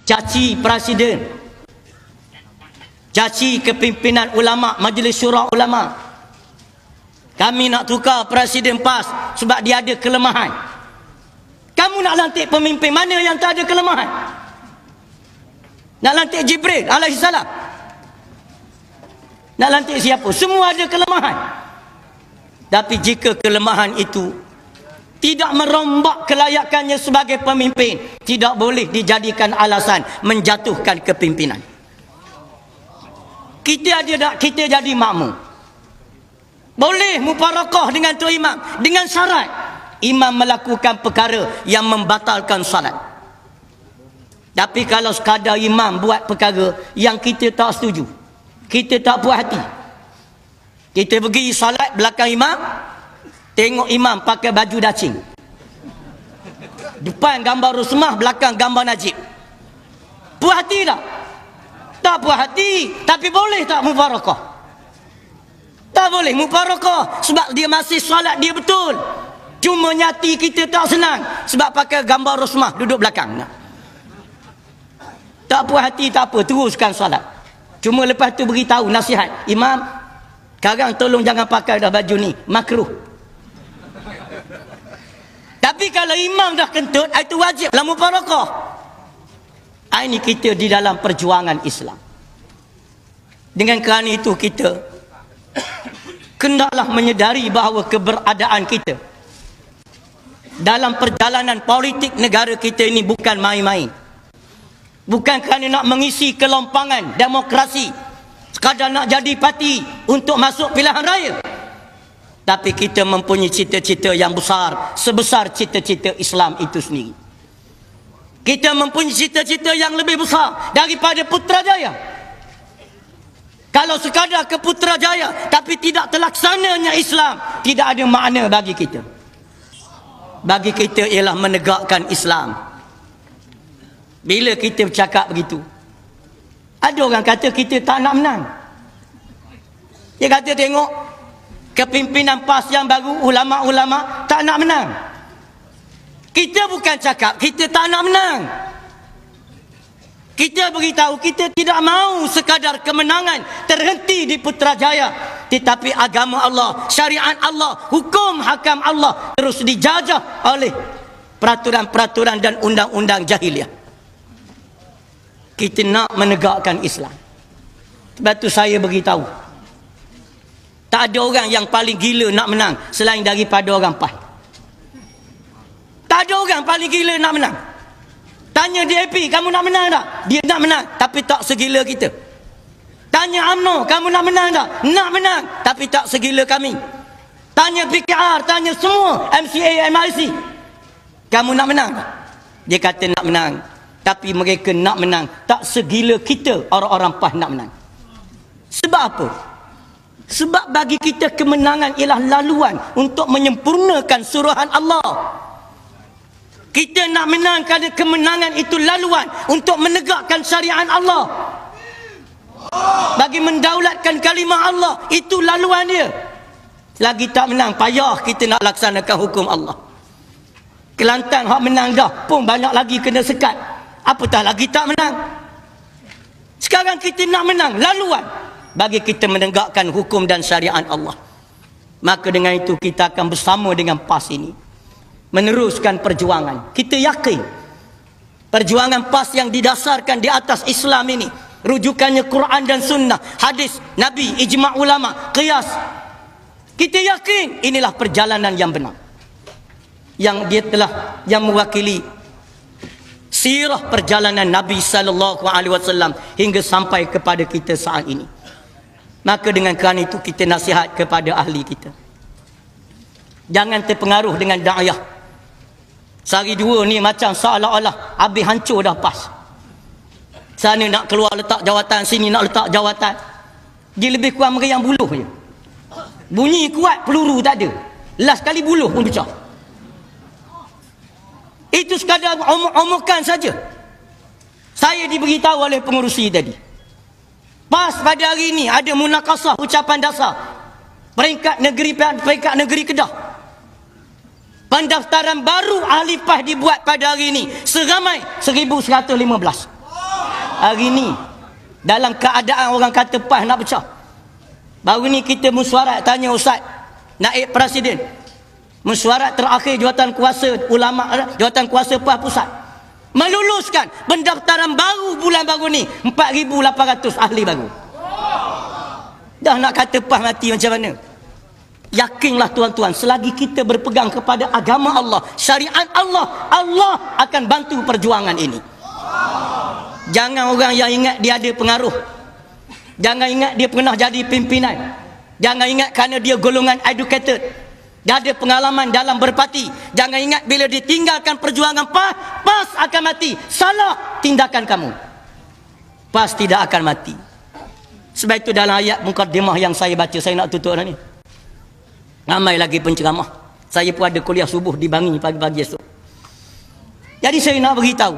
caci presiden, caci kepimpinan ulama, majlis syura ulama. Kami nak tukar presiden PAS sebab dia ada kelemahan. Kamu nak lantik pemimpin mana yang tak ada kelemahan? Nak lantik Jibril alaihissalam? Nak lantik siapa? Semua ada kelemahan. Tapi jika kelemahan itu tidak merombak kelayakannya sebagai pemimpin, tidak boleh dijadikan alasan menjatuhkan kepimpinan. Kita jadi makmum, boleh mufarakah dengan tu imam dengan syarat imam melakukan perkara yang membatalkan salat. Tapi kalau sekadar imam buat perkara yang kita tak setuju, kita tak puas hati, kita pergi salat belakang imam, tengok imam pakai baju dacing, depan gambar Rusmah, belakang gambar Najib, puas hati tak? Tak puas hati. Tapi boleh tak mufarakah? Tak boleh mufarakah sebab dia masih solat dia betul. Cuma nyati kita tak senang sebab pakai gambar Rusmah duduk belakang. Tak puas hati tak apa, teruskan solat. Cuma lepas tu beritahu nasihat, imam, sekarang tolong jangan pakai dah baju ni, makruh. Tapi kalau imam dah kentut, itu wajib lah mufarakah. Ini kita di dalam perjuangan Islam. Dengan kerana itu kita hendaklah menyedari bahawa keberadaan kita dalam perjalanan politik negara kita ini bukan main-main. Bukan kerana nak mengisi kelompangan demokrasi, sekadar nak jadi parti untuk masuk pilihan raya. Tapi kita mempunyai cita-cita yang besar, sebesar cita-cita Islam itu sendiri. Kita mempunyai cita-cita yang lebih besar daripada Putrajaya. Kalau sekadar ke Putrajaya tapi tidak terlaksananya Islam, tidak ada makna bagi kita. Bagi kita ialah menegakkan Islam. Bila kita bercakap begitu, ada orang kata kita tak nak menang. Dia kata tengok kepimpinan PAS yang baru, ulama-ulama tak nak menang. Kita bukan cakap kita tak nak menang. Kita beritahu kita tidak mahu sekadar kemenangan terhenti di Putrajaya, tetapi agama Allah, syariat Allah, hukum hakam Allah terus dijajah oleh peraturan-peraturan dan undang-undang jahiliah. Kita nak menegakkan Islam. Sebab tu saya beritahu, tak ada orang yang paling gila nak menang selain daripada orang PAS. Tak ada orang paling gila nak menang. Tanya DAP, kamu nak menang tak? Dia nak menang, tapi tak segila kita. Tanya UMNO, kamu nak menang tak? Nak menang, tapi tak segila kami. Tanya PKR, tanya semua MCA, MIC, kamu nak menang tak? Dia kata nak menang, tapi mereka nak menang tak segila kita orang-orang PAS nak menang. Sebab apa? Sebab bagi kita kemenangan ialah laluan untuk menyempurnakan suruhan Allah. Kita nak menang kerana kemenangan itu laluan untuk menegakkan syariat Allah. Bagi mendaulatkan kalimah Allah, itu laluan dia. Lagi tak menang, payah kita nak laksanakan hukum Allah. Kelantan hak menang dah pun banyak lagi kena sekat, apatah lagi tak menang. Sekarang kita nak menang, laluan bagi kita menegakkan hukum dan syariat Allah. Maka dengan itu kita akan bersama dengan PAS ini meneruskan perjuangan. Kita yakin perjuangan PAS yang didasarkan di atas Islam ini, rujukannya Quran dan Sunnah, hadis Nabi, ijma' ulama, qiyas. Kita yakin inilah perjalanan yang benar, yang dia telah yang mewakili sirah perjalanan Nabi SAW hingga sampai kepada kita saat ini. Maka dengan kerana itu kita nasihat kepada ahli kita, jangan terpengaruh dengan da'ayah. Sehari dua ni macam seolah-olah habis hancur dah PAS. Sana nak keluar letak jawatan, sini nak letak jawatan. Dia lebih kurang meriang buluh je. Bunyi kuat, peluru tak ada. Last kali buluh pun pecah. Itu sekadar omokan saja. Saya diberitahu oleh pengurusi tadi, PAS pada hari ini ada munakasah ucapan dasar peringkat negeri Kedah. Pendaftaran baru ahli PAS dibuat pada hari ini seramai 1115. Hari ni dalam keadaan orang kata PAS nak pecah. Baru ni kita mesyuarat tanya Ustaz Naib Presiden, mesyuarat terakhir Jawatankuasa Ulama, Jawatankuasa PAS Pusat meluluskan pendaftaran baru bulan baru ni 4,800 ahli baru. Dah nak kata PAS mati macam mana? Yakinlah tuan-tuan, selagi kita berpegang kepada agama Allah, syariat Allah, Allah akan bantu perjuangan ini. Jangan orang yang ingat dia ada pengaruh, jangan ingat dia pernah jadi pimpinan, jangan ingat kerana dia golongan educated, dia ada pengalaman dalam berparti, jangan ingat bila ditinggalkan perjuangan PAS akan mati. Salah tindakan kamu. PAS tidak akan mati. Sebab itu dalam ayat mukadimah yang saya baca, saya nak tutup dah ni. Ramai lagi penceramah. Saya pun ada kuliah subuh di Bangi pagi-pagi esok. Jadi saya nak beritahu,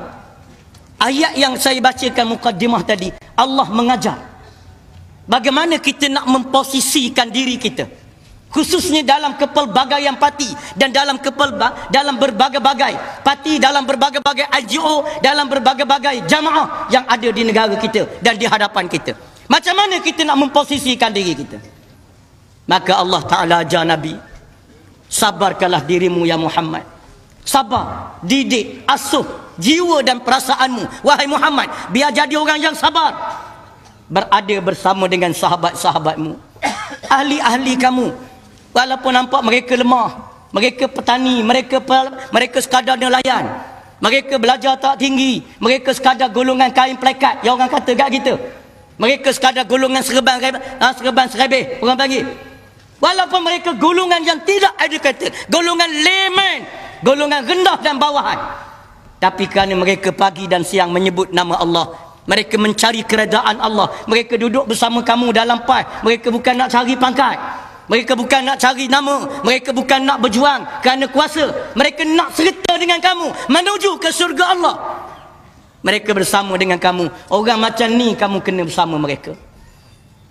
ayat yang saya bacakan mukadimah tadi, Allah mengajar bagaimana kita nak memposisikan diri kita, khususnya dalam kepelbagaian parti dan dalam berbagai-bagai parti, dalam berbagai-bagai NGO, dalam berbagai-bagai jamaah yang ada di negara kita dan di hadapan kita. Macam mana kita nak memposisikan diri kita? Maka Allah Ta'ala ajar Nabi, sabarkanlah dirimu ya Muhammad. Sabar, didik, asuh jiwa dan perasaanmu wahai Muhammad, biar jadi orang yang sabar. Berada bersama dengan sahabat-sahabatmu, ahli-ahli kamu. Walaupun nampak mereka lemah, mereka petani, mereka sekadar nelayan, mereka belajar tak tinggi, mereka sekadar golongan kain plekat yang orang kata kat kita, mereka sekadar golongan serban serebeh orang panggil. Walaupun mereka golongan yang tidak educated, golongan layman, golongan rendah dan bawahan, tapi kerana mereka pagi dan siang menyebut nama Allah, mereka mencari keredaan Allah, mereka duduk bersama kamu dalam PAS, mereka bukan nak cari pangkat, mereka bukan nak cari nama, mereka bukan nak berjuang kerana kuasa, mereka nak serta dengan kamu menuju ke syurga Allah. Mereka bersama dengan kamu. Orang macam ni kamu kena bersama mereka.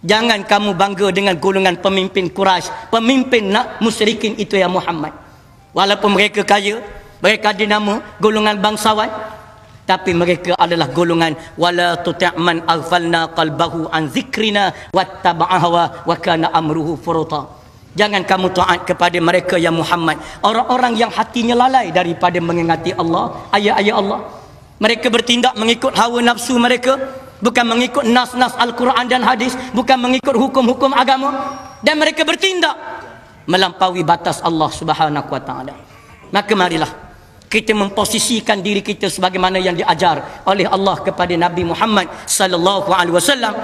Jangan kamu bangga dengan golongan pemimpin Quraisy, pemimpin nak musyrikin itu ya Muhammad. Walaupun mereka kaya, mereka ada nama golongan bangsawan, tapi mereka adalah golongan wala tuti' man aghfalna qalbahu an zikrina wattaba'a hawa wa kana amruhu furuta. Jangan kamu taat kepada mereka ya Muhammad, orang-orang yang hatinya lalai daripada mengingati Allah, ayat-ayat Allah. Mereka bertindak mengikut hawa nafsu mereka, bukan mengikut nas-nas Al-Quran dan hadis, bukan mengikut hukum-hukum agama, dan mereka bertindak melampaui batas Allah Subhanahu wa taala. Maka marilah kita memposisikan diri kita sebagaimana yang diajar oleh Allah kepada Nabi Muhammad sallallahu alaihi wasallam,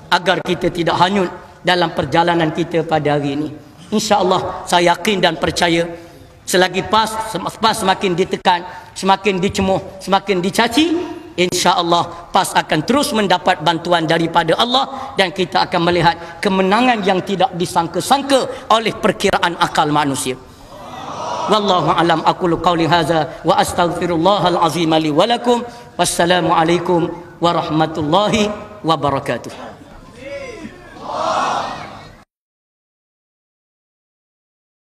agar kita tidak hanyut dalam perjalanan kita pada hari ini. Insya-Allah saya yakin dan percaya, selagi PAS semakin ditekan, semakin dicemuh, semakin dicaci, insya-Allah PAS akan terus mendapat bantuan daripada Allah, dan kita akan melihat kemenangan yang tidak disangka-sangka oleh perkiraan akal manusia. Wallahu a'lam. Aqulu qawli hadza wa astaghfirullahal azim li wa lakum. Wassalamu alaikum warahmatullahi wabarakatuh.